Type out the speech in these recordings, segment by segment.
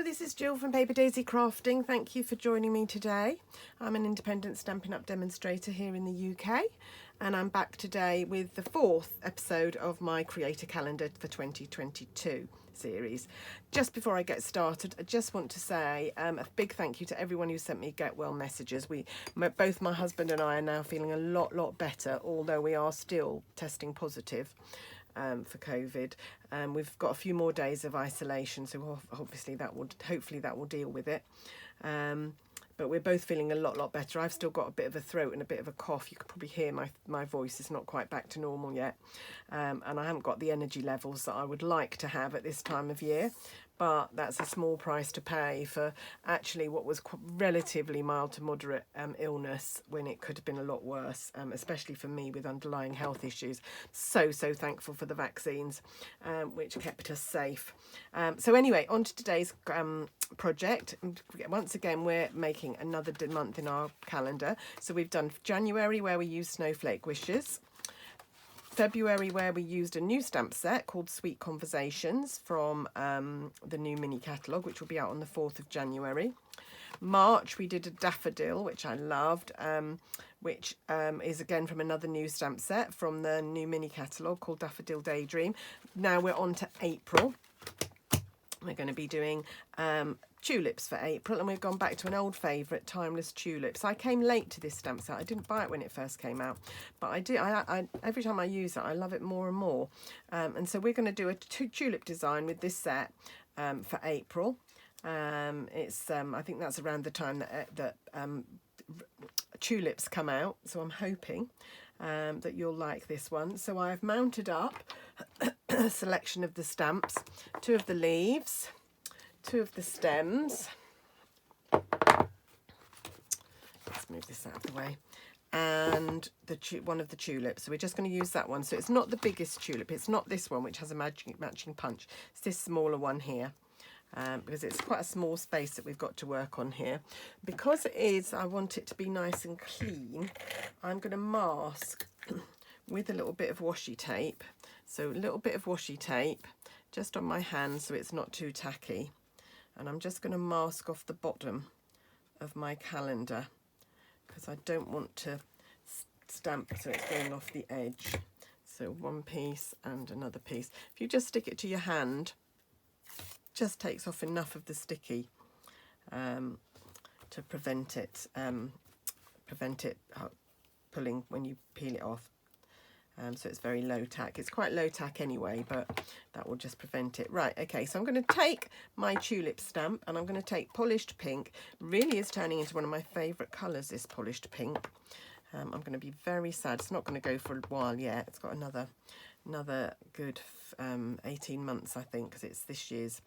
this is Jill from Paper Daisy Crafting. Thank you for joining me today. I'm an independent Stampin' Up demonstrator here in the UK, and I'm back today with the 4th episode of my Creator Calendar for 2022 series. Just before I get started, I just want to say a big thank you to everyone who sent me get well messages. Both my husband and I are now feeling a lot better, although we are still testing positive for COVID. We've got a few more days of isolation, so obviously hopefully that will deal with it. But we're both feeling a lot better. I've still got a bit of a throat and a bit of a cough. You can probably hear my voice is not quite back to normal yet. And I haven't got the energy levels that I would like to have at this time of year. But that's a small price to pay for actually what was relatively mild to moderate illness, when it could have been a lot worse, especially for me with underlying health issues. So thankful for the vaccines, which kept us safe. So anyway, on to today's project. Once again, we're making another month in our calendar. So we've done January, where we used Snowflake Wishes. February, where we used a new stamp set called Sweet Conversations from the new mini catalogue, which will be out on the 4th of January. March, we did a daffodil, which I loved, which is again from another new stamp set from the new mini catalogue called Daffodil Daydream. Now we're on to April. We're going to be doing tulips for April, and we've gone back to an old favourite, Timeless Tulips. I came late to this stamp set. I didn't buy it when it first came out, but I do. I every time I use it, I love it more and more. And so we're going to do a tulip design with this set for April. It's I think that's around the time that tulips come out, so I'm hoping that you'll like this one. So I've mounted up a selection of the stamps, 2 of the leaves, 2 of the stems. Let's move this out of the way. And one of the tulips. So we're just going to use that one. So it's not the biggest tulip. It's not this one, which has a matching punch. It's this smaller one here. Because it's quite a small space that we've got to work on here. Because it is, I want it to be nice and clean, I'm going to mask with a little bit of washi tape. So a little bit of washi tape just on my hand so it's not too tacky. And I'm just going to mask off the bottom of my calendar because I don't want to stamp so it's going off the edge. So one piece and another piece. If you just stick it to your hand, just takes off enough of the sticky to prevent it pulling when you peel it off. So it's very low tack. It's quite low tack anyway, but that will just prevent it. Right, okay, so I'm going to take my tulip stamp and I'm going to take Polished Pink. Really is turning into one of my favourite colours, this Polished Pink. I'm going to be very sad. It's not going to go for a while yet. It's got another good 18 months, I think, because it's this year's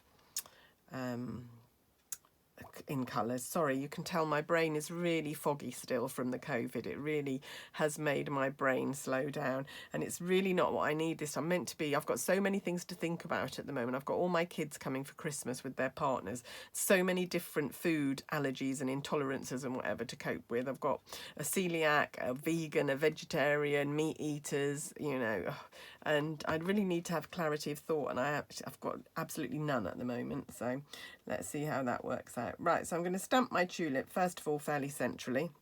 in colours. Sorry, you can tell my brain is really foggy still from the COVID. It really has made my brain slow down, and it's really not what I need this. I'm meant to be. I've got so many things to think about at the moment. I've got all my kids coming for Christmas with their partners, so many different food allergies and intolerances and whatever to cope with. I've got a celiac, a vegan, a vegetarian, meat eaters, you know, and I really need to have clarity of thought, and I've got absolutely none at the moment. So let's see how that works out. Right, so I'm going to stamp my tulip, first of all, fairly centrally.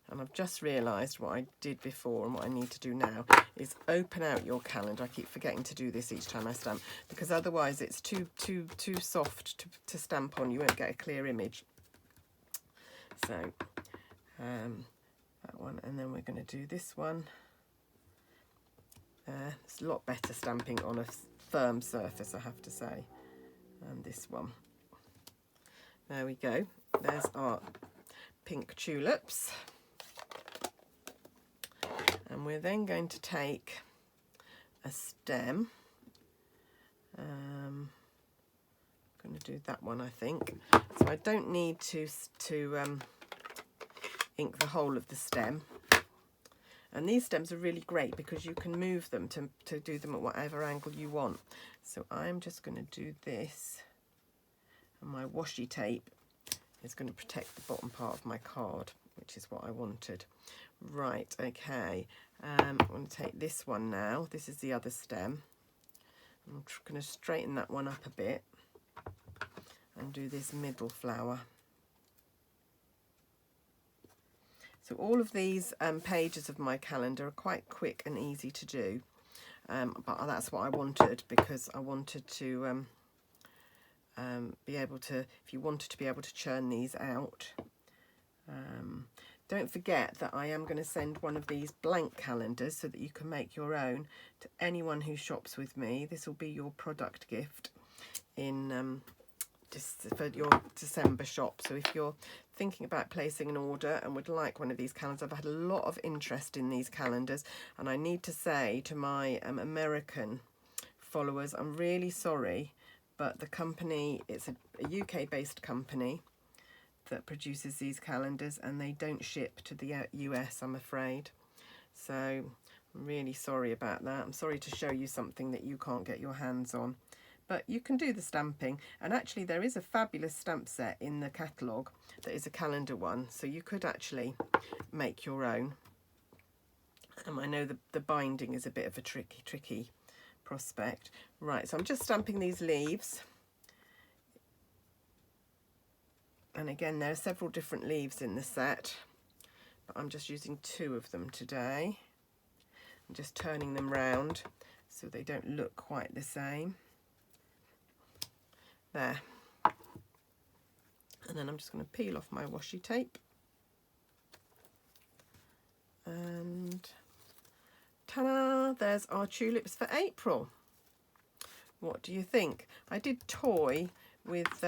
And I've just realised what I did before, and what I need to do now is open out your calendar. I keep forgetting to do this each time I stamp, because otherwise it's too soft to stamp on. You won't get a clear image. So that one, and then we're going to do this one. It's a lot better stamping on a firm surface, I have to say. And this one. There we go. There's our pink tulips. And we're then going to take a stem. I'm going to do that one, I think. So I don't need to ink the whole of the stem. And these stems are really great because you can move them to do them at whatever angle you want. So I'm just going to do this. And my washi tape is going to protect the bottom part of my card, which is what I wanted. Right, okay. I'm going to take this one now. This is the other stem. I'm going to straighten that one up a bit. and do this middle flower. So all of these pages of my calendar are quite quick and easy to do, but that's what I wanted, because I wanted to be able to, if you wanted to be able to churn these out. Don't forget that I am going to send one of these blank calendars so that you can make your own to anyone who shops with me. This will be your product gift in just for your December shop. So if you're thinking about placing an order and would like one of these calendars, I've had a lot of interest in these calendars, and I need to say to my American followers, I'm really sorry, but the company, it's a UK based company that produces these calendars, and they don't ship to the US, I'm afraid. So I'm really sorry about that. I'm sorry to show you something that you can't get your hands on, but you can do the stamping. And actually there is a fabulous stamp set in the catalogue that is a calendar one, so you could actually make your own. I know the binding is a bit of a tricky prospect. Right, so I'm just stamping these leaves. And again, there are several different leaves in the set, but I'm just using 2 of them today. I'm just turning them round so they don't look quite the same. There. And then I'm just going to peel off my washi tape. And ta-da! There's our tulips for April. What do you think? I did toy with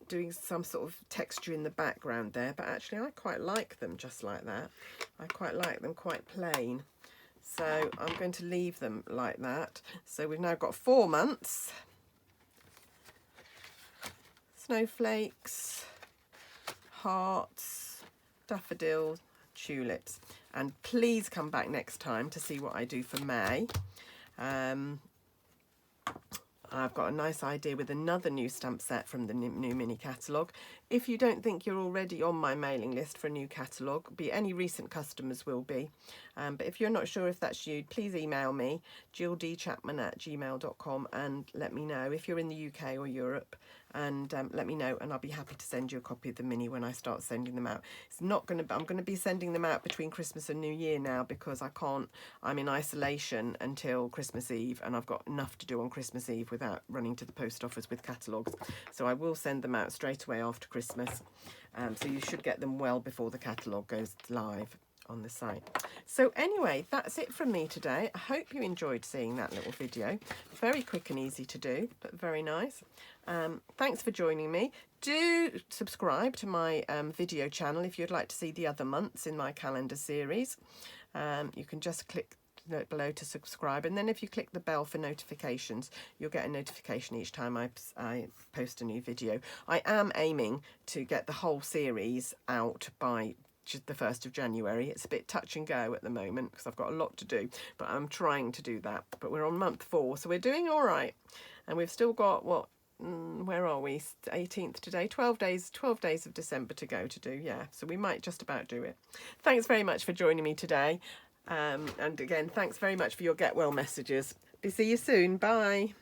doing some sort of texture in the background there, but actually I quite like them just like that. I quite like them quite plain, so I'm going to leave them like that. So we've now got 4 months, snowflakes, hearts, daffodils, tulips, and please come back next time to see what I do for May. I've got a nice idea with another new stamp set from the new mini catalogue. If you don't think you're already on my mailing list for a new catalogue, any recent customers will be. But if you're not sure if that's you, please email me, jilldchapman@gmail.com, and let me know if you're in the UK or Europe, and let me know, and I'll be happy to send you a copy of the mini when I start sending them out. I'm going to be sending them out between Christmas and New Year now, because I'm in isolation until Christmas Eve, and I've got enough to do on Christmas Eve without running to the post office with catalogues. So I will send them out straight away after Christmas. So you should get them well before the catalogue goes live on the site. So anyway, that's it from me today. I hope you enjoyed seeing that little video. Very quick and easy to do, but very nice. Thanks for joining me. Do subscribe to my video channel if you'd like to see the other months in my calendar series. You can just click below to subscribe, and then if you click the bell for notifications, you'll get a notification each time I post a new video. I am aiming to get the whole series out by the 1st of January. It's a bit touch and go at the moment because I've got a lot to do, but I'm trying to do that. But we're on month 4, so we're doing all right, and we've still got where are we, 18th today, 12 days of December to go to do. Yeah, so we might just about do it. Thanks very much for joining me today, and again, thanks very much for your get well messages. See you soon. Bye.